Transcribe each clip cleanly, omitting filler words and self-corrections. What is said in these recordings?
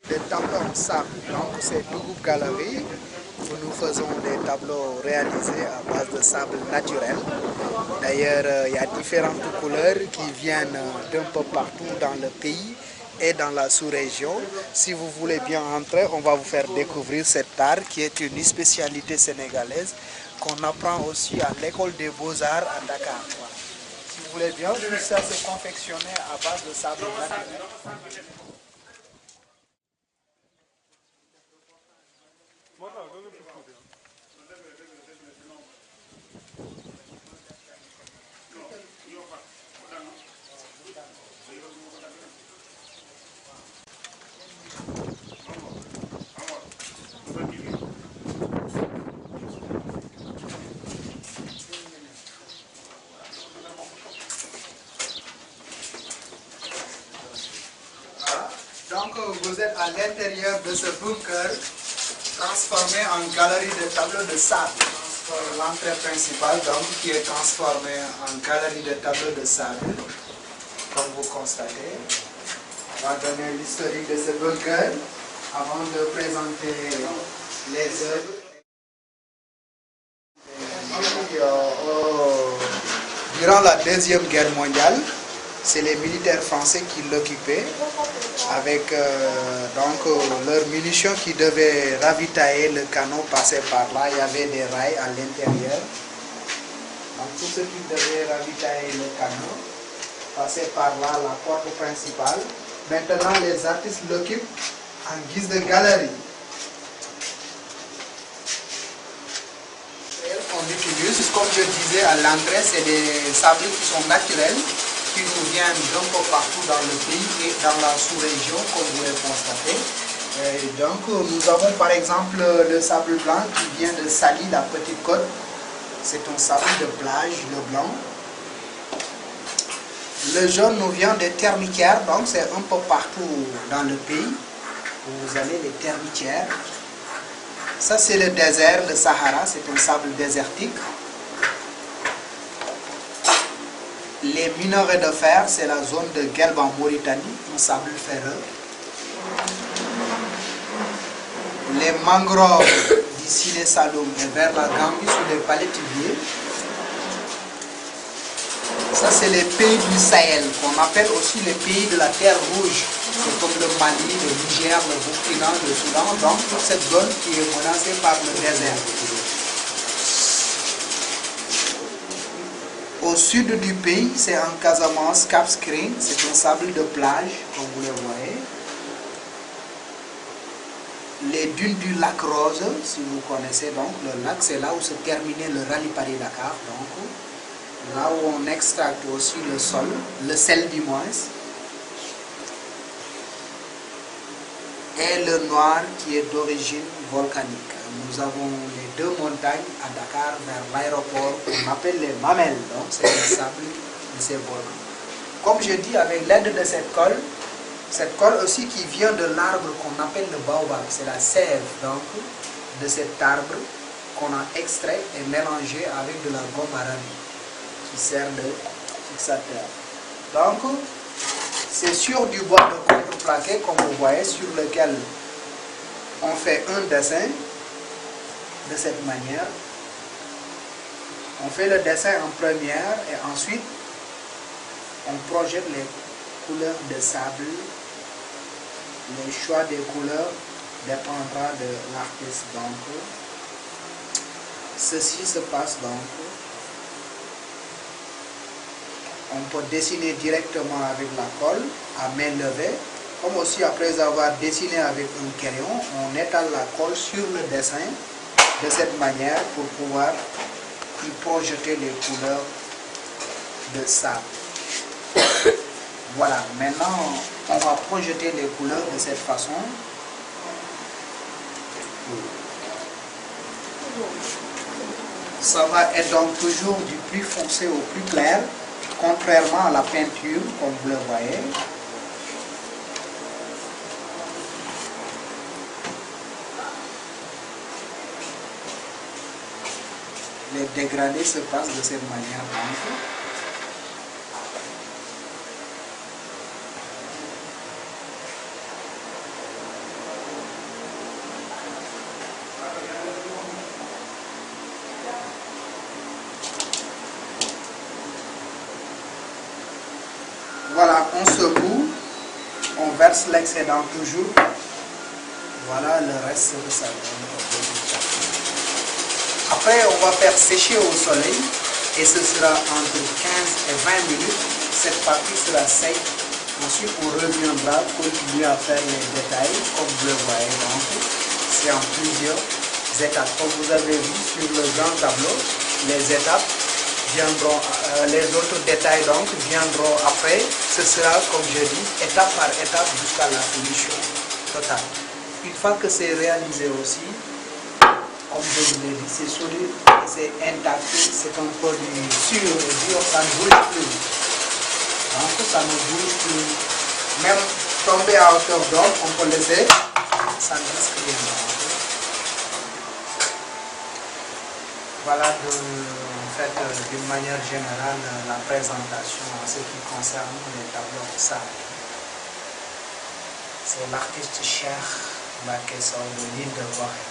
Des tableaux en sable, donc c'est Dougoub Galerie où nous faisons des tableaux réalisés à base de sable naturel. D'ailleurs, il y a différentes couleurs qui viennent d'un peu partout dans le pays et dans la sous-région. Si vous voulez bien entrer, on va vous faire découvrir cet art qui est une spécialité sénégalaise qu'on apprend aussi à l'école des beaux-arts à Dakar. Voilà. Si vous voulez bien, tout ça c'est confectionné à base de sable naturel. Donc vous êtes à l'intérieur de ce bunker transformé en galerie de tableaux de sable. L'entrée principale donc qui est transformée en galerie de tableaux de sable, comme vous constatez. On va donner l'historique de ce bunker avant de présenter les œuvres. Durant la Deuxième Guerre mondiale, c'est les militaires français qui l'occupaient avec leurs munitions qui devaient ravitailler le canon passé par là. Il y avait des rails à l'intérieur. Donc tout ce qui devait ravitailler le canon passait par là, la porte principale. Maintenant les artistes l'occupent en guise de galerie. On utilise, comme je disais à l'entrée, c'est des sables qui sont naturels, qui nous viennent d'un peu partout dans le pays et dans la sous-région, comme vous le constatez. Et donc nous avons par exemple le sable blanc qui vient de Sali, la Petite Côte. C'est un sable de plage, le blanc. Le jaune nous vient des termitières, donc c'est un peu partout dans le pays où vous avez les termitières. Ça c'est le désert, le Sahara, c'est un sable désertique. Les minerais de fer, c'est la zone de Guelb en Mauritanie, un sable ferreux. Les mangroves d'ici les Saloum et vers la Gambie sous les palétuviers. Ça c'est les pays du Sahel, qu'on appelle aussi les pays de la terre rouge. C'est comme le Mali, le Niger, le Burkina, le Soudan, donc toute cette zone qui est menacée par le désert. Au sud du pays, c'est en Casamance, Cap Skirring, c'est un sable de plage, comme vous le voyez. Les dunes du lac Rose, si vous connaissez donc le lac, c'est là où se terminait le rallye Paris-Dakar. Donc, là où on extracte aussi le sol, le sel du moins. Et le noir qui est d'origine volcanique. Nous avons les deux montagnes à Dakar vers l'aéroport qu'on appelle les Mamelles. Donc c'est le sable de ces volcans. Comme je dis, avec l'aide de cette colle aussi qui vient de l'arbre qu'on appelle le baobab, c'est la sève donc de cet arbre qu'on a extrait et mélangé avec de la gomme arabique qui sert de fixateur. Donc c'est sur du bois de contreplaqué, comme vous voyez, sur lequel on fait un dessin de cette manière. On fait le dessin en première et ensuite on projette les couleurs de sable. Le choix des couleurs dépendra de l'artiste. Donc, ceci se passe donc. On peut dessiner directement avec la colle à main levée, comme aussi après avoir dessiné avec un crayon, on étale la colle sur le dessin de cette manière pour pouvoir y projeter les couleurs de sable. Voilà, maintenant on va projeter les couleurs de cette façon. Ça va être donc toujours du plus foncé au plus clair, contrairement à la peinture, comme vous le voyez. Les dégradés se passent de cette manière. verse l'excédent toujours. Voilà le reste de ça. Après, on va faire sécher au soleil et ce sera entre 15 et 20 minutes. Cette partie sera sec. Ensuite, on reviendra continuer à faire les détails comme vous le voyez. Donc, c'est en plusieurs étapes. Comme vous avez vu sur le grand tableau, les étapes viendront, les autres détails donc viendront après. Ce sera, comme je dis, étape par étape jusqu'à la finition totale. Une fois que c'est réalisé aussi, comme je vous l'ai dit, c'est solide, c'est intact, c'est un produit sûr et dur, ça ne bouge plus. Donc ça ne bouge plus. Même tomber à hauteur d'homme, on peut laisser, ça ne risque rien. Voilà d'une manière générale la présentation en ce qui concerne les tableaux de sable. C'est l'artiste Cheikh Mbacké Sow de l'île de Gorée.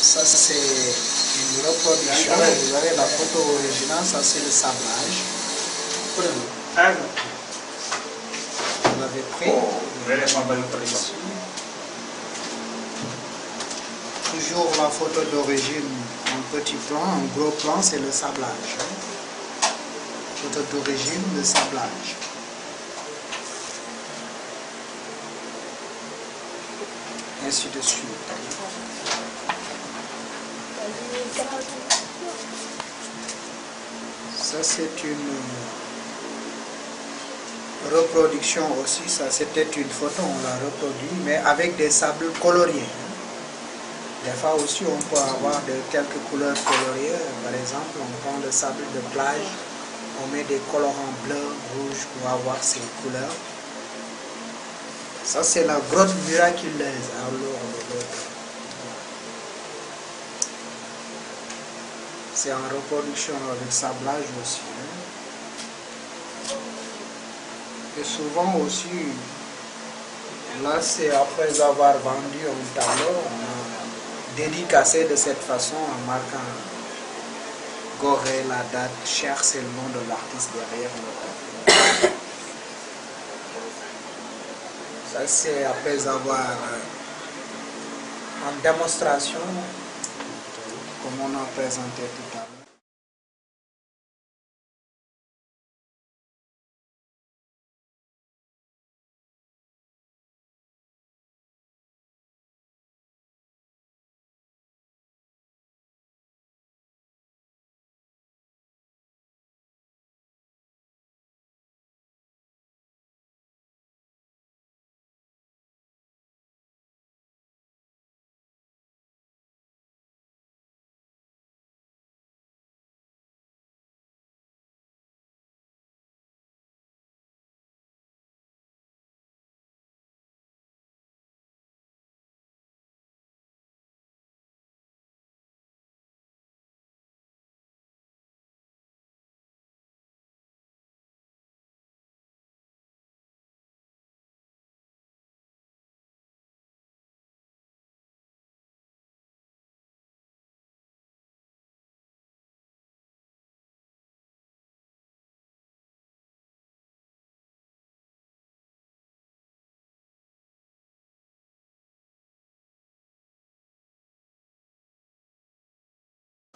Ça c'est une reproduction, vous avez la photo originale, ça c'est le sablage. Prenez. Vous l'avez pris. Toujours la photo d'origine en petit plan, en gros plan, c'est le sablage. Photo d'origine, le sablage. Ainsi de suite. Ça c'est une reproduction aussi, ça c'était une photo, on l'a reproduit, mais avec des sables coloriés. Des fois aussi on peut avoir quelques couleurs coloriées, par exemple on prend le sable de plage, on met des colorants bleus, rouges pour avoir ces couleurs. Ça c'est la grotte miraculeuse à l'eau. C'est en reproduction avec sablage aussi. Et souvent aussi, là c'est après avoir vendu un tableau, on a dédicacé de cette façon en marquant Gorée, la date, Cheikh c'est le nom de l'artiste derrière le tableau. Ça c'est après avoir en démonstration, comme on a présenté tout à l'heure.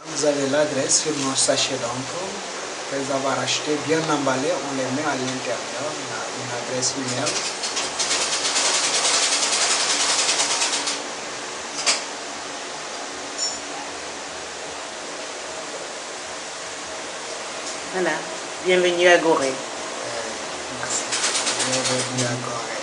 Vous avez l'adresse sur nos sachets d'encre. Après avoir acheté, bien emballé, on les met à l'intérieur. Il y a une adresse email. Voilà, bienvenue à Gorée. Merci. Bienvenue à Gorée.